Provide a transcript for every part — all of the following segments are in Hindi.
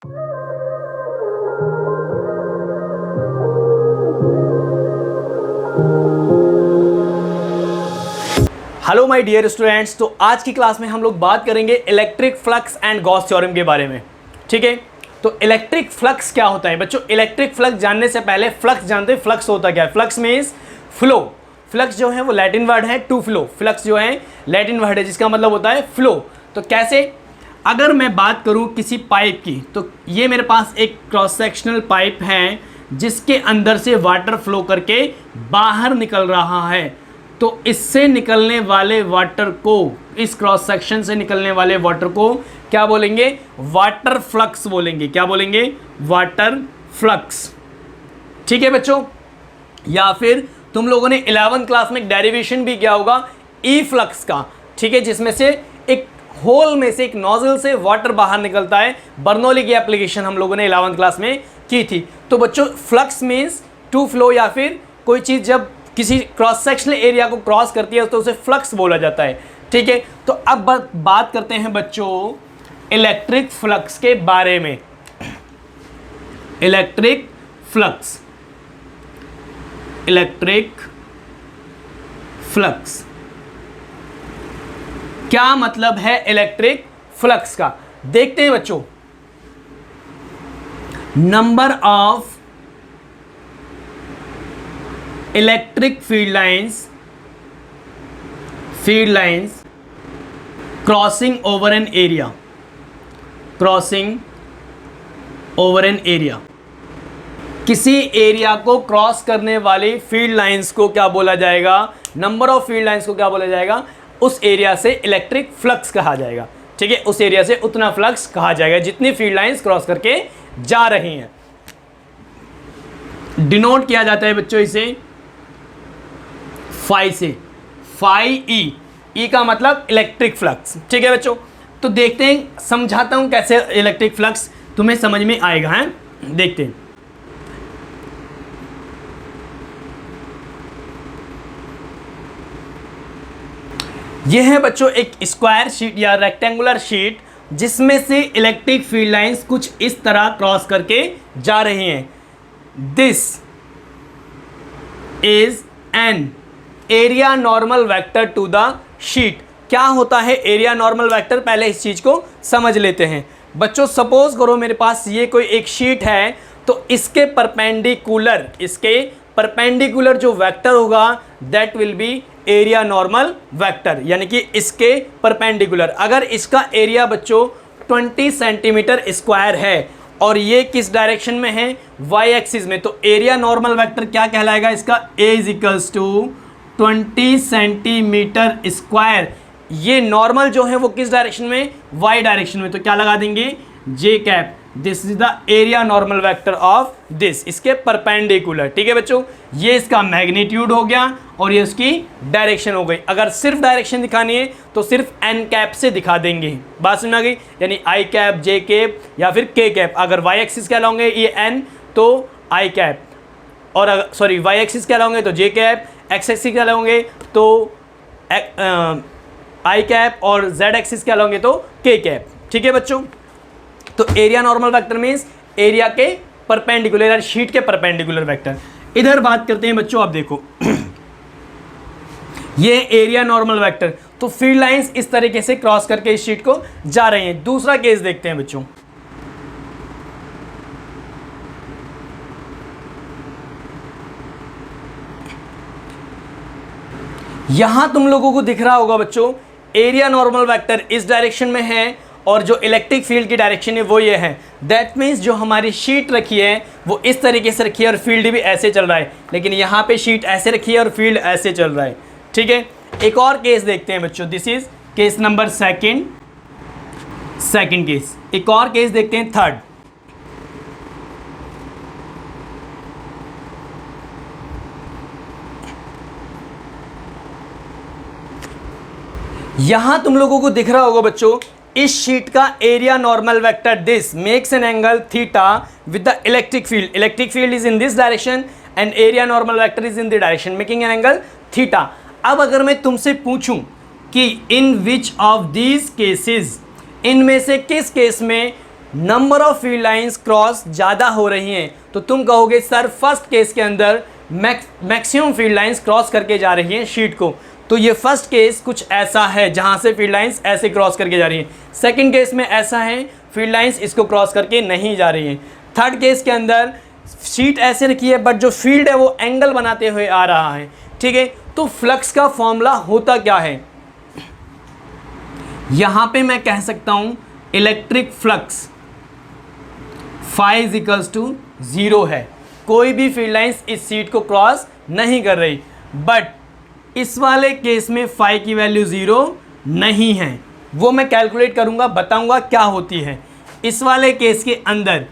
हेलो माय डियर स्टूडेंट्स, तो आज की क्लास में हम लोग बात करेंगे electric flux and Gauss theorem के बारे में। ठीक है, तो इलेक्ट्रिक फ्लक्स क्या होता है बच्चों? इलेक्ट्रिक फ्लक्स जानने से पहले फ्लक्स जानते हैं। फ्लक्स होता क्या है? Flux means flow. फ्लक्स जो है वो लैटिन वर्ड है टू फ्लो। फ्लक्स जो है लैटिन वर्ड है जिसका मतलब होता है फ्लो। तो कैसे? अगर मैं बात करूं किसी पाइप की, तो ये मेरे पास एक क्रॉस सेक्शनल पाइप है जिसके अंदर से वाटर फ्लो करके बाहर निकल रहा है। तो इससे निकलने वाले वाटर को, इस क्रॉस सेक्शन से निकलने वाले वाटर को क्या बोलेंगे? वाटर फ्लक्स बोलेंगे। क्या बोलेंगे? Water flux. ठीक है बच्चों, या फिर तुम लोगों ने 11वीं क्लास में एक डेरिवेशन भी किया होगा ई फ्लक्स का। ठीक है, जिसमें से एक होल में से, एक नोजल से वाटर बाहर निकलता है। बर्नौली की एप्लीकेशन हम लोगों ने 11वीं क्लास में की थी। तो बच्चों फ्लक्स मीन्स टू फ्लो, या फिर कोई चीज़ जब किसी क्रॉस सेक्शनल एरिया को क्रॉस करती है तो उसे फ्लक्स बोला जाता है। ठीक है, तो अब बात करते हैं बच्चों इलेक्ट्रिक फ्लक्स के बारे में। इलेक्ट्रिक फ्लक्स, इलेक्ट्रिक फ्लक्स क्या मतलब है इलेक्ट्रिक फ्लक्स का? देखते हैं बच्चों। Number of electric field lines crossing over an area, crossing over an area. किसी एरिया को क्रॉस करने वाली फील्ड लाइंस को क्या बोला जाएगा? नंबर ऑफ फील्ड लाइंस को क्या बोला जाएगा? उस एरिया से इलेक्ट्रिक फ्लक्स कहा जाएगा। ठीक है, उस एरिया से उतना फ्लक्स कहा जाएगा जितनी फील्ड लाइंस क्रॉस करके जा रही हैं। डिनोट किया जाता है बच्चों इसे फाई से, फाई ई। ई का मतलब इलेक्ट्रिक फ्लक्स। ठीक है बच्चों, तो देखते हैं, समझाता हूं कैसे इलेक्ट्रिक फ्लक्स तुम्हें समझ में आएगा। है, देखते हैं। यह है बच्चों एक स्क्वायर शीट या रेक्टेंगुलर शीट जिसमें से इलेक्ट्रिक फील्ड लाइंस कुछ इस तरह क्रॉस करके जा रही हैं। This is an area normal vector to the sheet. क्या होता है एरिया नॉर्मल वेक्टर? पहले इस चीज को समझ लेते हैं बच्चों। सपोज करो मेरे पास ये कोई एक शीट है, तो इसके परपेंडिकुलर जो वेक्टर होगा that will be area normal vector, यानी कि इसके परपेंडिकुलर। अगर इसका एरिया बच्चों 20 सेंटीमीटर स्क्वायर है और ये किस डायरेक्शन में है? वाई एक्सिस में, तो एरिया नॉर्मल वेक्टर क्या कहलाएगा इसका? A is equals to 20 centimetre square. ये नॉर्मल जो है वो किस डायरेक्शन में? वाई डायरेक्शन में, तो क्या लगा देंगे? J cap. This is the area normal vector of this, इसके परपेंडिकुलर। ठीक है बच्चों, ये इसका मैग्नीट्यूड हो गया और ये उसकी डायरेक्शन हो गई। अगर सिर्फ डायरेक्शन दिखानी है तो सिर्फ एन कैप से दिखा देंगे। बात समझ आ गई? यानी आई कैप, जे कैप या फिर के कैप। अगर वाई एक्सिस कहलाओगे ये एन तो आई कैप, और अगर सॉरी वाई एक्सिस कहलाओगे तो जे कैप, एक्स एक्सिस कहलाओगे तो आई कैप, और जेड एक्सिस कहलाओगे तो के कैप। ठीक है बच्चों, तो area normal vector means area के परपेंडिकुलर, शीट के परपेंडिकुलर वेक्टर। इधर बात करते हैं बच्चों, आप देखो ये एरिया नॉर्मल वेक्टर, तो फील्ड लाइंस इस तरीके से क्रॉस करके इस शीट को जा रही हैं। दूसरा केस देखते हैं बच्चों। यहां तुम लोगों को दिख रहा होगा बच्चों एरिया नॉर्मल वेक्टर इस डायरेक्शन में है और जो इलेक्ट्रिक फील्ड की डायरेक्शन है वो ये है। दैट मीन्स जो हमारी शीट रखी है वो इस तरीके से रखी है और फील्ड भी ऐसे चल रहा है, लेकिन यहाँ पे शीट ऐसे रखी है और फील्ड ऐसे चल रहा है। ठीक है, एक और केस देखते हैं बच्चों। This is case number second case. एक और केस देखते हैं, थर्ड। यहां तुम लोगों को दिख रहा होगा बच्चों इस शीट का area normal vector this makes an angle theta with the electric field. Electric field is in this direction and area normal vector is in the direction making an angle theta. अब अगर मैं तुमसे पूछूं कि इन विच ऑफ दीज केसेस, इनमें से किस केस में number of field lines cross ज़्यादा हो रही हैं, तो तुम कहोगे सर फर्स्ट केस के अंदर मैक्सिमम फील्ड लाइंस क्रॉस करके जा रही हैं शीट को, तो ये फर्स्ट केस कुछ ऐसा है जहाँ से फील्ड लाइंस ऐसे क्रॉस करके जा रही हैं। सेकंड केस में ऐसा है फील्ड लाइंस इसको क्रॉस करके नहीं जा रही हैं। थर्ड केस के अंदर शीट ऐसे रखी है बट जो फील्ड है वो एंगल बनाते हुए आ रहा है, ठीक है। तो फ्लक्स का फॉर्मूला होता क्या है, यहां पे मैं कह सकता हूं electric flux phi is equals to 0 है। कोई भी फील्ड लाइंस इस शीट को क्रॉस नहीं कर रही, बट इस वाले केस में फाई की वैल्यू 0 नहीं है। वो मैं कैलकुलेट करूंगा, बताऊंगा क्या होती है। इस वाले केस के अंदर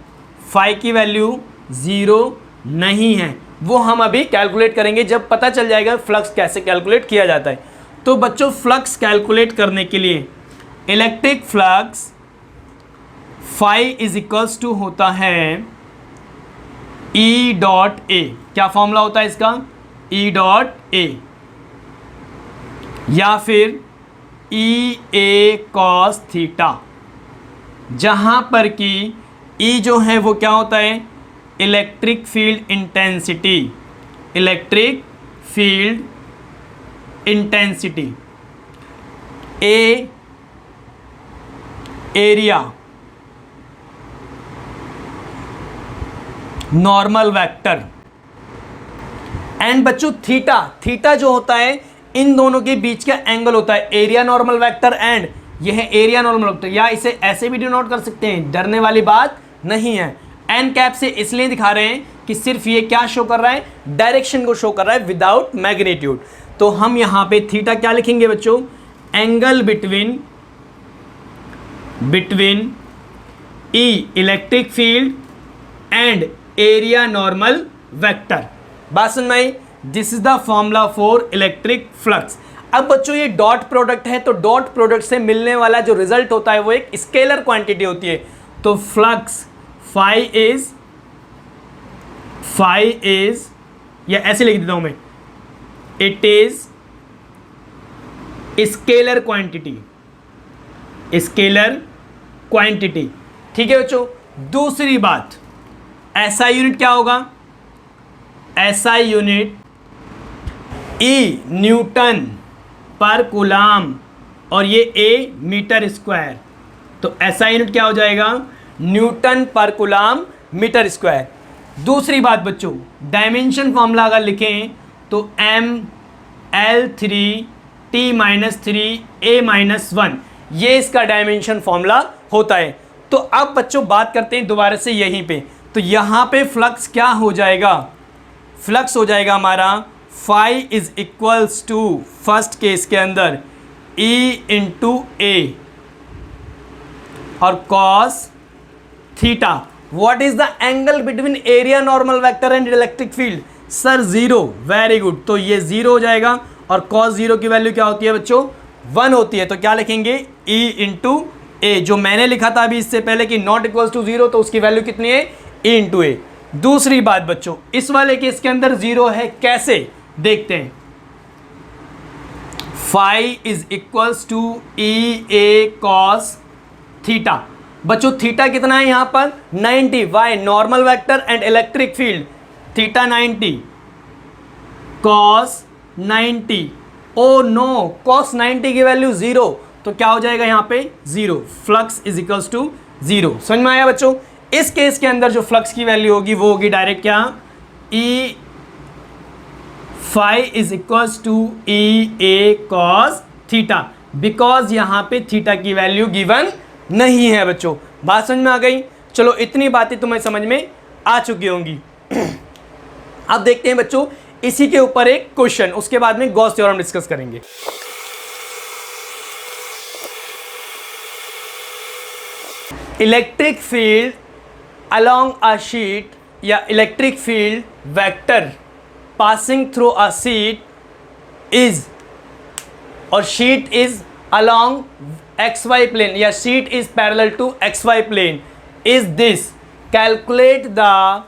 फाई की वैल्यू 0 नहीं है, वो हम अभी कैलकुलेट करेंगे जब पता चल जाएगा फ्लक्स कैसे कैलकुलेट किया जाता है। तो बच्चों फ्लक्स कैलकुलेट करने के लिए electric flux phi is equals to होता है ई डॉट ए। क्या फॉर्मूला होता है इसका, ई डॉट ए, या फिर ई ए कॉस थीटा, जहां पर कि ई जो है वो क्या होता है, electric field intensity, electric field intensity, A area normal vector, and बच्चों थीटा, थीटा जो होता है इन दोनों के बीच का एंगल होता है, एरिया नॉर्मल वेक्टर एंड यह है एरिया नॉर्मल वेक्टर, या इसे ऐसे भी डिनोट कर सकते हैं, डरने वाली बात नहीं है। एन कैप से इसलिए दिखा रहे हैं कि सिर्फ ये क्या शो कर रहा है, डायरेक्शन को शो कर रहा है विदाउट मैग्नीट्यूड। तो हम यहां पे थीटा क्या लिखेंगे बच्चों, angle between E electric field and area normal vector. बात समझ में आई, this is the formula for electric flux. अब बच्चों ये डॉट प्रोडक्ट है, तो डॉट प्रोडक्ट से मिलने वाला जो रिजल्ट होता है वो एक स्केलर क्वांटिटी होती है। तो फ्लक्स फाई इज या ऐसे लिख देता हूं मैं, इट इज स्केलर क्वांटिटी, ठीक है बच्चों। दूसरी बात, एसआई यूनिट क्या होगा, एसआई यूनिट ई न्यूटन पर कूलाम और ये ए मीटर स्क्वायर, तो एसआई यूनिट क्या हो जाएगा, न्यूटन पर कूलाम मीटर स्क्वायर। दूसरी बात बच्चों, डायमेंशन फॉर्मूला अगर लिखें तो ML3T-3A-1, ये इसका डायमेंशन फॉर्मूला होता है। तो अब बच्चों बात करते हैं दोबारा से यहीं पे, तो यहाँ पे फ्लक्स क्या हो जाएगा, फ्लक्स हो जाएगा हमारा phi is equals to first case के अंदर E इंटू ए और cos theta. What is the angle between area normal vector and electric field, sir 0, very good. तो ये 0 हो जाएगा और कॉस 0 की वैल्यू क्या होती है बच्चों, 1 होती है। तो क्या लिखेंगे, E इंटू ए, जो मैंने लिखा था अभी इससे पहले कि नॉट इक्वल्स टू 0, तो उसकी वैल्यू कितनी है, E इंटू ए। दूसरी बात बच्चों, इस वाले केस के अंदर 0 है, कैसे देखते हैं, phi is equals to E A cos theta. बच्चों थीटा कितना है यहाँ पर, 90, why normal vector and electric field, theta 90 cos 90, oh no, cos 90 की वैल्यू 0, तो क्या हो जाएगा यहाँ पे 0, फ्लक्स इज इक्वल्स टू 0। समझ में आया बच्चों। इस केस के अंदर जो फ्लक्स की वैल्यू होगी वो होगी डायरेक्ट क्या, E phi is equals to E A cos theta, because यहाँ पे थीटा की वैल्यू गिवन नहीं है बच्चों। बात समझ में आ गई। चलो इतनी बातें तुम्हें समझ में आ चुकी होंगी। अब देखते हैं बच्चों इसी के ऊपर एक क्वेश्चन, उसके बाद में गॉस थ्योरम डिस्कस करेंगे। Electric field along a sheet या electric field vector passing through a sheet is, और sheet is along xy plane या sheet is parallel to xy plane, is this, calculate the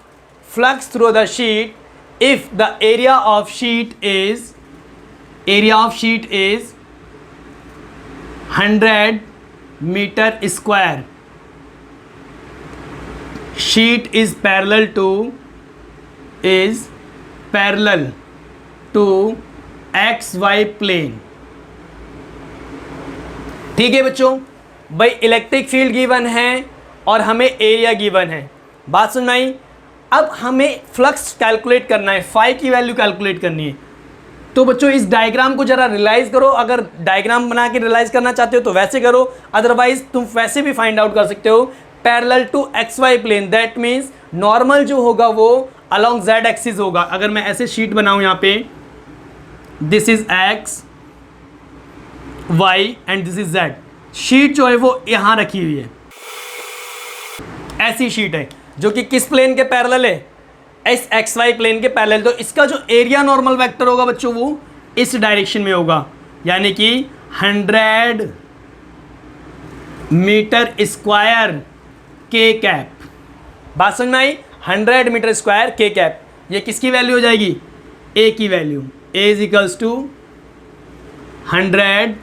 flux through the sheet if the area of sheet is 100 meter square sheet is parallel to XY plane। ठीक है बच्चों, भाई इलेक्ट्रिक फील्ड गिवन है और हमें एरिया गिवन है, बात समझ में आई। अब हमें फ्लक्स कैलकुलेट करना है, फाई की वैल्यू कैलकुलेट करनी है। तो बच्चों इस डायग्राम को जरा रियलाइज करो, अगर डायग्राम बना के रियलाइज करना चाहते हो तो वैसे करो, अदरवाइज तुम वैसे भी फाइंड आउट कर सकते हो। Parallel to XY plane, that means normal जो होगा वो अलोंग Z एक्सिस होगा। अगर मैं ऐसे शीट बनाऊं यहाँ पे, this is X Y and this is Z, sheet जो है वो यहाँ रखी हुई है, ऐसी शीट है जो कि किस प्लेन के पैरेलल है, इस XY प्लेन के पैरेलल। तो इसका जो एरिया नॉर्मल वेक्टर होगा बच्चों वो इस डायरेक्शन में होगा, यानी कि 100 मीटर स्क्वायर के कैप। बात समझ में आई, 100 मीटर स्क्वायर के कैप। ये किसकी वैल्यू हो जाएगी, ए की value, A is equals to 100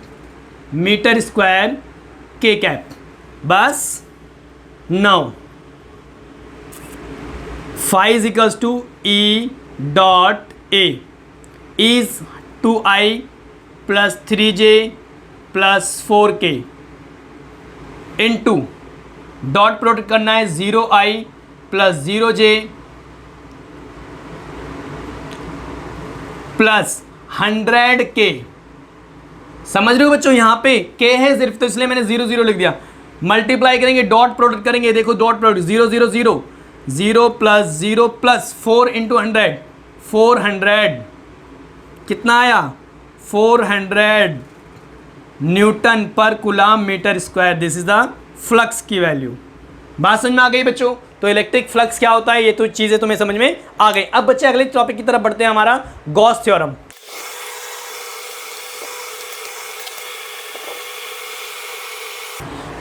metre square के कैप। बस now phi is equals to E dot A is 2I plus 3J plus 4K into dot product करना है 0I plus 0J plus 100K। समझ रहे हो बच्चों, यहाँ पे K है सिर्फ, तो इसलिए मैंने 0 0 लिख दिया। मल्टीप्लाई करेंगे, डॉट प्रोडक्ट करेंगे, देखो dot product 0 0 0 0 plus 0 plus 4 into 100, 400 कितना आया, 400 न्यूटन पर coulomb metre square. This is the flux की वैल्यू। बात समझ में आ गई बच्चों। तो इलेक्ट्रिक फ्लक्स क्या होता है, ये तो चीज़ें तुम्हें समझ में आ गई। अब बच्चे अगले टॉपिक की तरफ बढ़ते हैं, हमारा गॉस थ्योरम।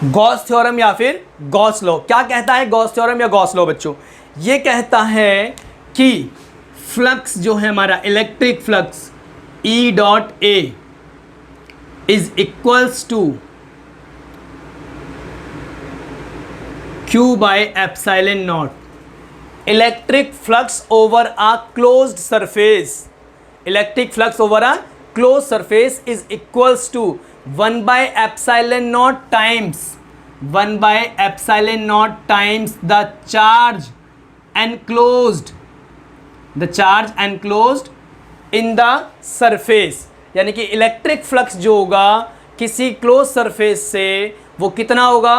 गॉस थ्योरम या फिर गॉस लॉ। क्या कहता है गॉस थ्योरम या गॉस लॉ बच्चों, ये कहता है कि फ्लक्स जो है हमारा electric flux E dot A is equals to Q by epsilon naught. Electric flux over a closed surface, electric flux over a close surface is equals to 1 by epsilon naught times 1 by epsilon naught times the charge enclosed in the surface। यानी कि इलेक्ट्रिक फ्लक्स जो होगा किसी क्लोज सरफेस से वो कितना होगा,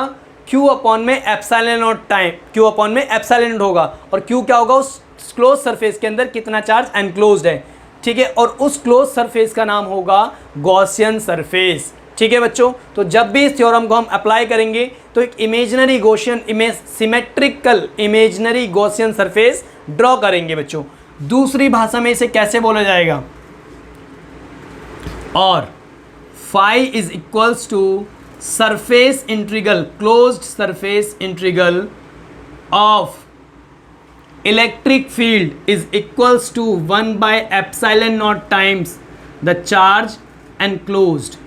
Q अपॉन में epsilon not time, Q upon में एप्सिलॉन नॉट होगा, और Q क्या होगा, उस क्लोज सरफेस के अंदर कितना चार्ज एनक्लोज्ड है। ठीक है, और उस क्लोज सरफेस का नाम होगा गॉसियन सरफेस। ठीक है बच्चों, तो जब भी इस थ्योरम को हम अप्लाई करेंगे तो एक imaginary Gaussian symmetrical imaginary Gaussian surface draw करेंगे बच्चों। दूसरी भाषा में इसे कैसे बोला जाएगा, और phi is equals to surface integral, closed surface integral of electric field is equals to 1 by epsilon naught times the charge enclosed.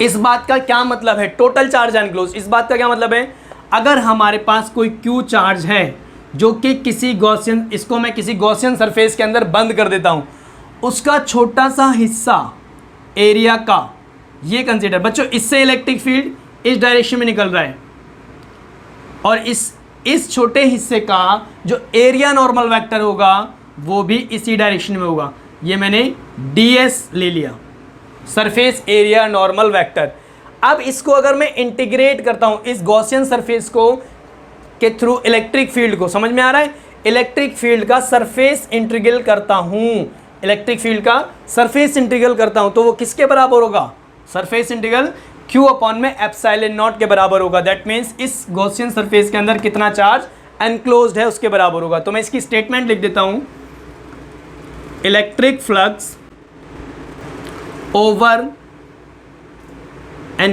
इस बात का क्या मतलब है, टोटल चार्ज एनक्लोज, इस बात का क्या मतलब है, अगर हमारे पास कोई Q चार्ज है जो कि किसी गॉसियन, इसको मैं किसी गॉसियन सरफेस के अंदर बंद कर देता हूं, उसका छोटा सा हिस्सा एरिया का, ये कंसीडर बच्चों, इससे इलेक्ट्रिक फील्ड इस डायरेक्शन में निकल रहा है, और इस छोटे हिस्से का जो एरिया नॉर्मल वेक्टर होगा वो भी इसी डायरेक्शन में होगा। ये मैंने DS ले लिया, सरफेस एरिया नॉर्मल वेक्टर। अब इसको अगर मैं इंटीग्रेट करता हूं इस गॉसियन सरफेस को के थ्रू इलेक्ट्रिक फील्ड को, समझ में आ रहा है, इलेक्ट्रिक फील्ड का सरफेस इंटीग्रल करता हूं, इलेक्ट्रिक फील्ड का सरफेस इंटीग्रल करता हूं, तो वो किसके बराबर होगा, सरफेस इंटीग्रल Q अपॉन में एप्सिलॉन नॉट के बराबर होगा। दैट मीन्स इस गॉसियन सरफेस के अंदर कितना चार्ज एनक्लोज्ड है उसके बराबर होगा। तो मैं इसकी स्टेटमेंट लिख देता हूं, electric flux over an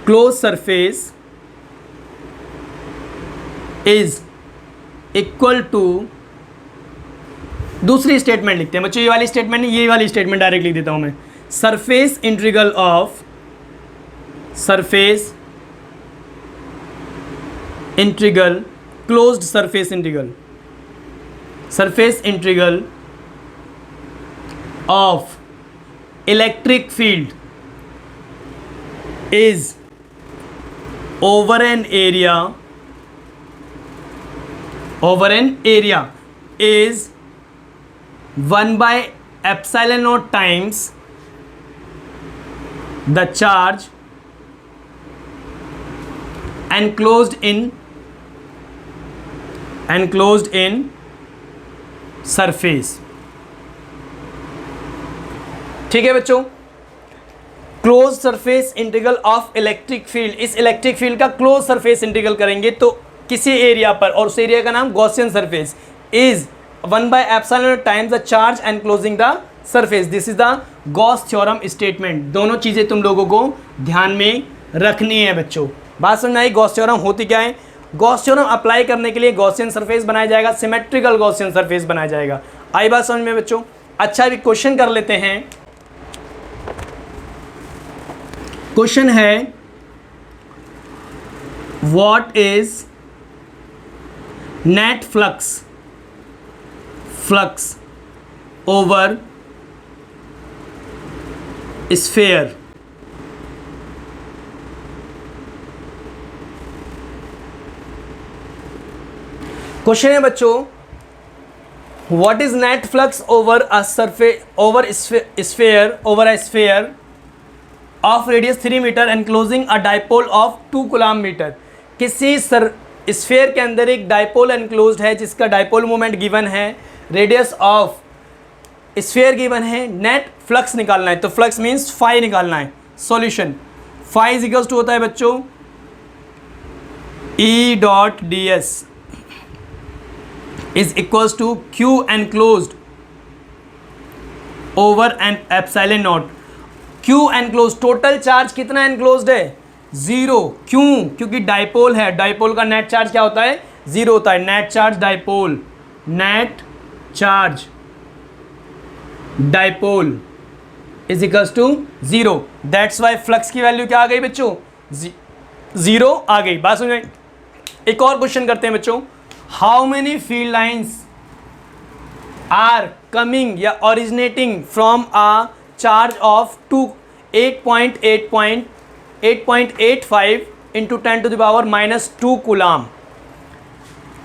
closed surface is equal to, दूसरी स्टेटमेंट लिखते हैं बच्चों, ये वाली स्टेटमेंट नहीं, ये वाली स्टेटमेंट डायरेक्ट लिख देता हूं मैं, surface integral of surface integral closed surface integral of electric field is over an area is 1 by epsilon naught times the charge enclosed in surface। ठीक है बच्चों, close surface integral of electric field, इस इलेक्ट्रिक फील्ड का क्लोज सरफेस इंटीग्रल करेंगे तो किसी एरिया पर, और उस एरिया का नाम Gaussian surface, is 1 by epsilon times the charge enclosing the surface. This is the Gauss theorem statement. दोनों चीज़ें तुम लोगों को ध्यान में रखनी है बच्चों। बात समझ आई? गॉस थ्योरम होती क्या है? गॉस थ्योरम अप्लाई करने के लिए गॉसियन सरफेस बनाया जाएगा, सिमेट्रिकल गॉसियन सरफेस बनाया जाएगा। आई बात समझ में बच्चों? अच्छा, अभी क्वेश्चन कर लेते हैं। क्वेश्चन है what is net flux over sphere. Question है बच्चों, what is net flux over a surface over sphere of radius 3 metre enclosing a dipole of 2 coulomb metre. किसी स्फीयर के अंदर एक डाइपोल एनक्लोज्ड है जिसका डाइपोल मोमेंट गिवन है, रेडियस ऑफ स्फीयर गिवन है, नेट फ्लक्स निकालना है। तो फ्लक्स मीन्स फाई निकालना है। Solution, phi is equals to होता है बच्चों E dot D S is equals to Q enclosed over an epsilon naught. Q enclose, total charge कितना एनक्लोज्ड है? 0। क्यों? क्योंकि डाइपोल है, डाइपोल का नेट चार्ज क्या होता है? 0 होता है। Net charge dipole is equals to 0। That's why flux की वैल्यू क्या आ गई बच्चों? 0 आ गई। बात समझ। एक और क्वेश्चन करते हैं बच्चों। How many field lines are coming या originating from a charge of 8.85 into 10 to the power -2 coulomb.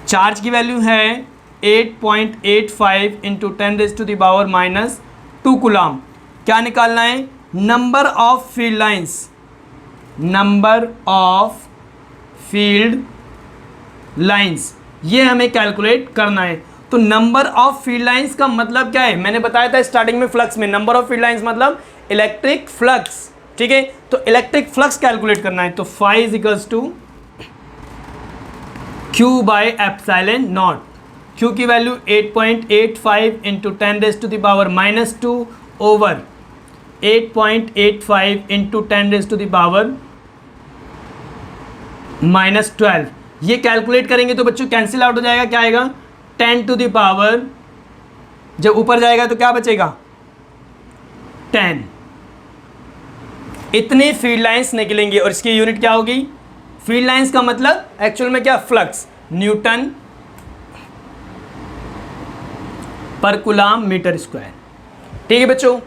Charge की वैल्यू है 8.85 into 10 to the power -2 coulomb. क्या निकालना है? नंबर ऑफ फील्ड लाइंस, ये हमें कैलकुलेट करना है। तो नंबर ऑफ फील्ड लाइंस का मतलब क्या है? मैंने बताया था स्टार्टिंग में फ्लक्स में, नंबर ऑफ फील्ड लाइंस मतलब इलेक्ट्रिक फ्लक्स। ठीक है, तो इलेक्ट्रिक फ्लक्स कैलकुलेट करना है। तो phi is equals to Q by epsilon naught. Q की value 8.85 into 10 to the power -2 over 8.85 into 10 to the power -12। ये कैलकुलेट करेंगे तो बच्चों कैंसिल आउट हो जाएगा। क्या आएगा? 10 टू द पावर, जब ऊपर जाएगा तो क्या बचेगा? 10। इतने फील्ड लाइंस निकलेंगे और इसकी यूनिट क्या होगी? फील्ड लाइंस का मतलब एक्चुअल में क्या? फ्लक्स, न्यूटन पर कूलम मीटर स्क्वायर। ठीक है बच्चों,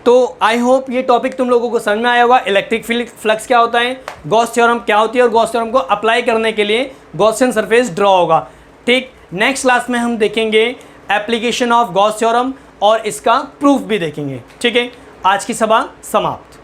तो आई होप ये टॉपिक तुम लोगों को समझ में आया होगा। इलेक्ट्रिक फील्ड फ्लक्स क्या होता है, गॉस थ्योरम क्या होती है, और गॉस थ्योरम को अप्लाई करने के लिए गॉसियन सरफेस ड्रॉ होगा। ठीक, नेक्स्ट क्लास में हम देखेंगे एप्लीकेशन ऑफ गॉस थ्योरम और इसका प्रूफ भी देखेंगे। ठीक है, आज की सभा समाप्त।